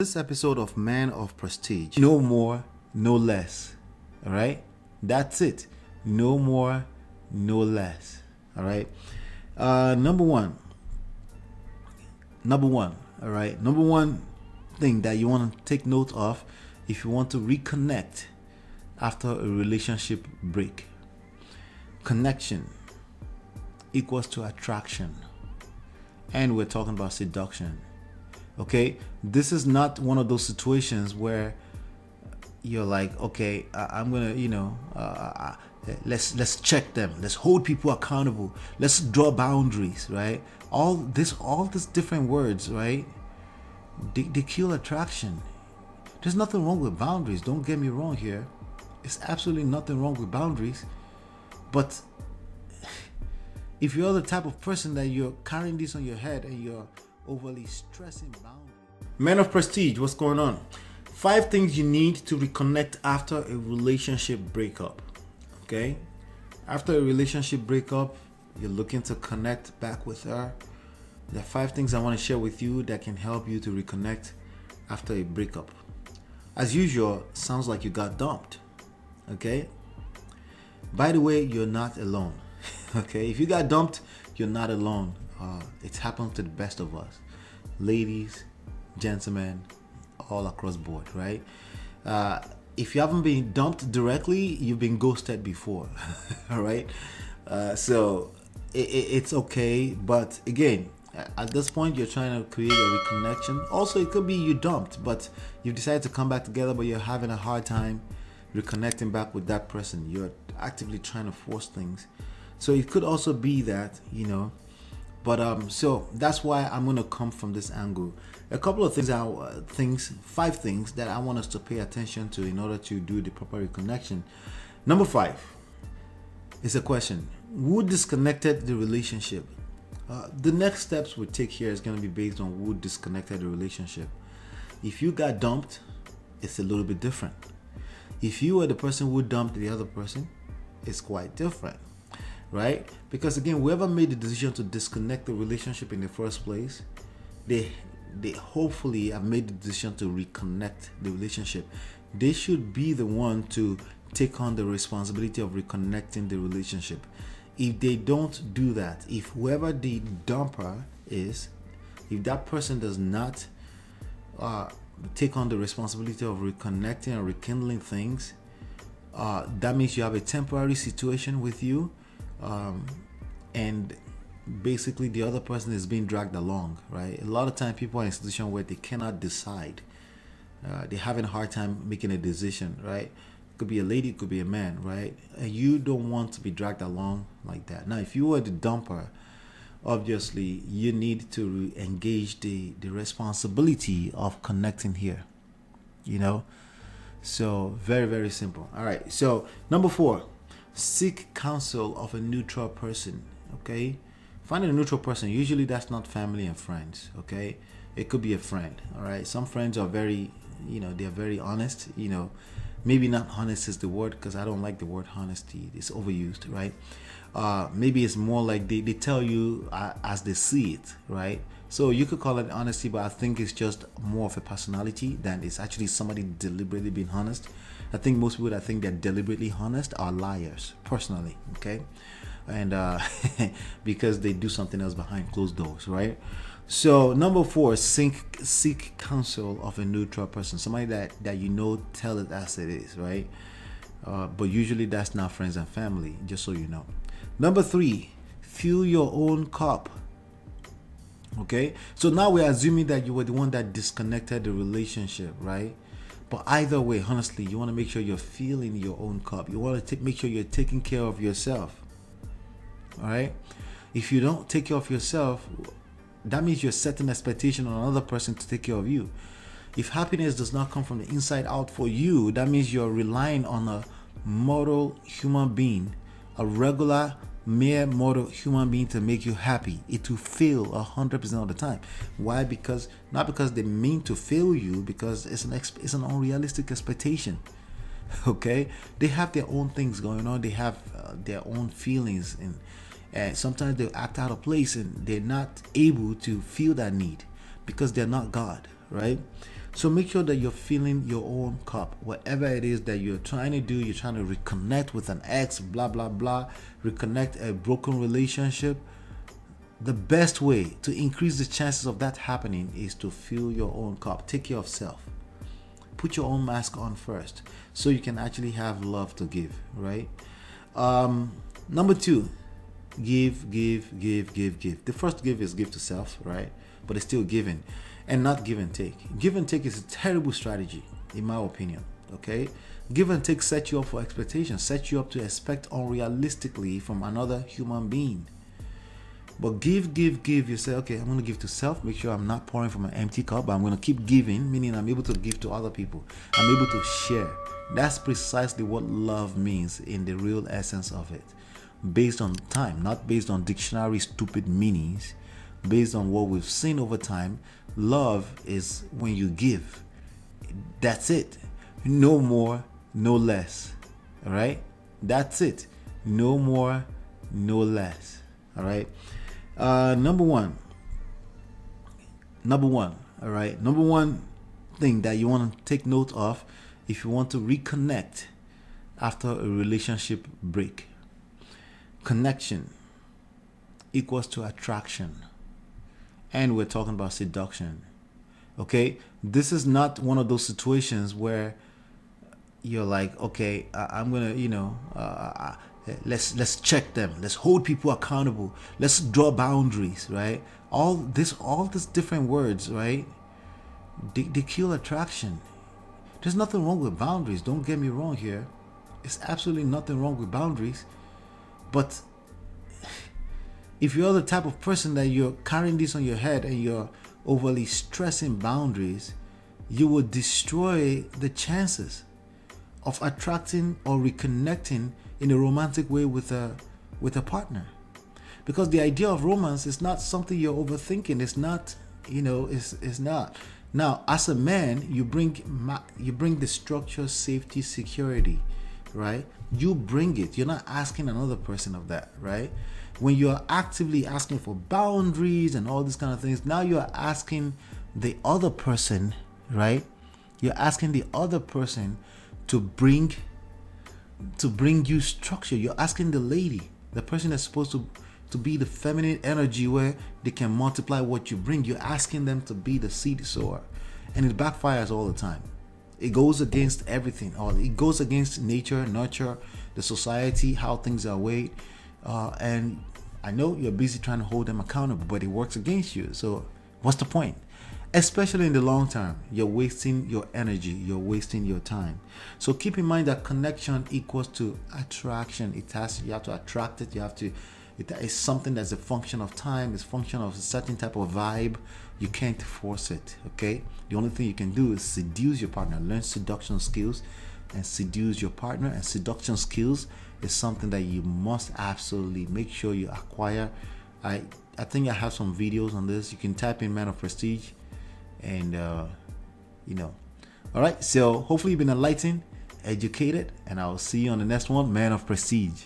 This episode of Man of Prestige. No more, no less. All right? That's it. No more, no less. All right? Number one. All right? Number one thing that you want to take note of if you want to reconnect after a relationship break. Connection equals to attraction. And we're talking about seduction. Okay, this is not one of those situations where you're like, okay, I'm gonna, let's check them, let's hold people accountable, let's draw boundaries, right? All these different words, right? They kill attraction. There's nothing wrong with boundaries. Don't get me wrong here. It's absolutely nothing wrong with boundaries, but if you're the type of person that you're carrying this on your head and you're overly stressing boundaries. Men of Prestige, what's going on? 5 things you need to reconnect after a relationship breakup. Okay? After a relationship breakup, you're looking to connect back with her. There are 5 things I want to share with you that can help you to reconnect after a breakup. As usual, sounds like you got dumped. Okay? By the way, you're not alone. Okay? If you got dumped, you're not alone. It's happened to the best of us, ladies, gentlemen, all across board, right? If you haven't been dumped directly, you've been ghosted before. All right, so it's okay, but again, at this point you're trying to create a reconnection. Also, it could be you dumped, but you decided to come back together, but you're having a hard time reconnecting back with that person. You're actively trying to force things, so it could also be that, but so that's why I'm gonna come from this angle. A couple of things, 5 things that I want us to pay attention to in order to do the proper reconnection. Number 5 is a question: who disconnected the relationship? The next steps we take here is gonna be based on who disconnected the relationship. If you got dumped, it's a little bit different. If you were the person who dumped the other person, it's quite different. Right? Because again, whoever made the decision to disconnect the relationship in the first place, they hopefully have made the decision to reconnect the relationship. They should be the one to take on the responsibility of reconnecting the relationship. If they don't do that, if whoever the dumper is, if that person does not take on the responsibility of reconnecting or rekindling things, that means you have a temporary situation with you. And basically the other person is being dragged along, right? A lot of times people are in a situation where they cannot decide. They're having a hard time making a decision, right? It could be a lady, it could be a man, right? And you don't want to be dragged along like that. Now, if you were the dumper, obviously you need to engage the responsibility of connecting here, So very, very simple. All right. So number 4. Seek counsel of a neutral person. Okay, finding a neutral person, usually that's not family and friends. Okay, it could be a friend. All right, some friends are very, they're very honest. Maybe not honest is the word, because I don't like the word honesty. It's overused, right? Maybe it's more like they tell you as they see it, right? So you could call it honesty, but I think it's just more of a personality than it's actually somebody deliberately being honest. I think most people that think they're deliberately honest are liars, personally, okay? And because they do something else behind closed doors, right? So number 4, seek counsel of a neutral person, somebody that tell it as it is, right? But usually that's not friends and family, just so you know. Number 3, fill your own cup. Okay, so now we're assuming that you were the one that disconnected the relationship, right? But either way, honestly, you want to make sure you're filling your own cup. You want to make sure you're taking care of yourself. All right? If you don't take care of yourself, that means you're setting expectation on another person to take care of you. If happiness does not come from the inside out for you, that means you're relying on a mortal human being, a regular mere mortal human being to make you happy. It will fail 100% of the time. Why? Because not because they mean to fail you, because it's an unrealistic expectation. Okay, they have their own things going on. They have their own feelings, and sometimes they act out of place, and they're not able to feel that need because they're not God, right? So make sure that you're filling your own cup. Whatever it is that you're trying to do, you're trying to reconnect with an ex, blah, blah, blah, reconnect a broken relationship. The best way to increase the chances of that happening is to fill your own cup. Take care of self. Put your own mask on first so you can actually have love to give, right? Number 2, give. The first give is give to self, right? But it's still giving and not give and take. Give and take is a terrible strategy, in my opinion, okay? Give and take set you up for expectations, set you up to expect unrealistically from another human being. But give. You say, okay, I'm going to give to self. Make sure I'm not pouring from an empty cup, but I'm going to keep giving, meaning I'm able to give to other people. I'm able to share. That's precisely what love means in the real essence of it. Based on time, not based on dictionary stupid meanings, based on what we've seen over time. Love is when you give. That's it. No more, no less. All right? That's it. No more, no less. All right? Number one, all right? Number one thing that you want to take note of if you want to reconnect after a relationship break. Connection equals to attraction. And we're talking about seduction. Okay? This is not one of those situations where you're like, okay, I'm going to, let's check them. Let's hold people accountable. Let's draw boundaries, right? All these different words, right? They kill attraction. There's nothing wrong with boundaries. Don't get me wrong here. It's absolutely nothing wrong with boundaries. But if you're the type of person that you're carrying this on your head and you're overly stressing boundaries, you will destroy the chances of attracting or reconnecting in a romantic way with a partner. Because the idea of romance is not something you're overthinking. It's not, it's not. Now, as a man, you bring the structure, safety, security, right? You bring it. You're not asking another person of that, right? When you're actively asking for boundaries and all these kind of things, now you're asking the other person, right? You're asking the other person to bring you structure. You're asking the lady, the person that's supposed to be the feminine energy where they can multiply what you bring. You're asking them to be the seed sower, and it backfires all the time. It goes against everything. Or it goes against nature, nurture, the society, how things are weighed. And I know you're busy trying to hold them accountable, but it works against you. So what's the point? Especially in the long term, you're wasting your energy, you're wasting your time. So keep in mind that connection equals to attraction. You have to attract it. It is something that's a function of time. It's a function of a certain type of vibe. You can't force it, okay? The only thing you can do is seduce your partner, learn seduction skills and seduce your partner. And seduction skills is something that you must absolutely make sure you acquire. I think I have some videos on this. You can type in Man of Prestige and, all right. So hopefully you've been enlightened, educated, and I'll see you on the next one, Man of Prestige.